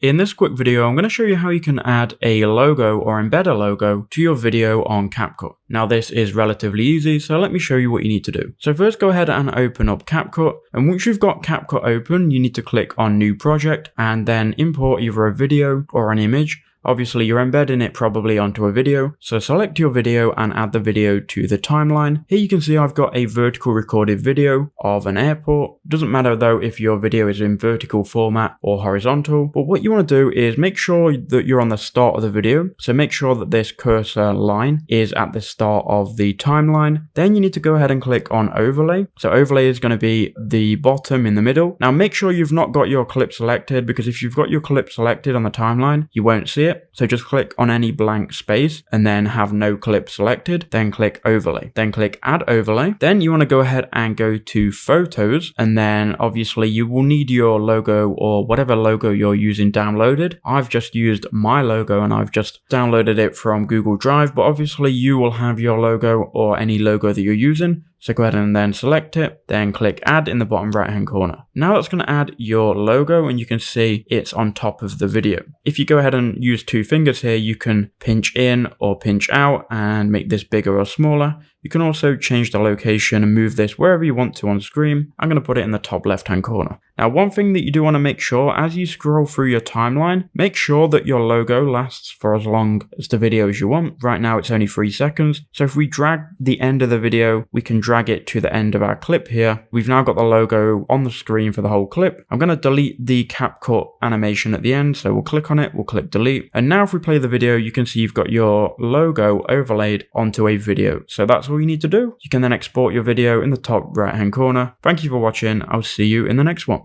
In this quick video, I'm going to show you how you can add a logo or embed a logo to your video on CapCut. Now this is relatively easy, so let me show you what you need to do. So first go ahead and open up CapCut, and once you've got CapCut open, you need to click on New Project and then import either a video or an image. Obviously you're embedding it probably onto a video, so select your video and add the video to the timeline. Here you can see I've got a vertical recorded video of an airport. Doesn't matter though if your video is in vertical format or horizontal, but what you want to do is make sure that you're on the start of the video. So make sure that this cursor line is at the start of the timeline. Then you need to go ahead and click on overlay. So overlay is going to be the bottom in the middle. Now make sure you've not got your clip selected, because if you've got your clip selected on the timeline, you won't see it. So just click on any blank space and then have no clip selected, then click overlay, then click add overlay. Then you want to go ahead and go to photos, and then obviously you will need your logo or whatever logo you're using downloaded. I've just used my logo and I've just downloaded it from Google Drive, but obviously you will have your logo or any logo that you're using. So go ahead and then select it, then click add in the bottom right hand corner. Now that's going to add your logo, and you can see it's on top of the video. If you go ahead and use two fingers here, you can pinch in or pinch out and make this bigger or smaller. You can also change the location and move this wherever you want to on screen. I'm going to put it in the top left hand corner. Now one thing that you do want to make sure as you scroll through your timeline, make sure that your logo lasts for as long as the video as you want. Right now it's only 3 seconds. So if we drag the end of the video, we can drag it to the end of our clip here. We've now got the logo on the screen for the whole clip. I'm going to delete the CapCut animation at the end. So we'll click on it, we'll click delete. And now if we play the video, you can see you've got your logo overlaid onto a video. So that's all you need to do. You can then export your video in the top right hand corner. Thank you for watching. I'll see you in the next one.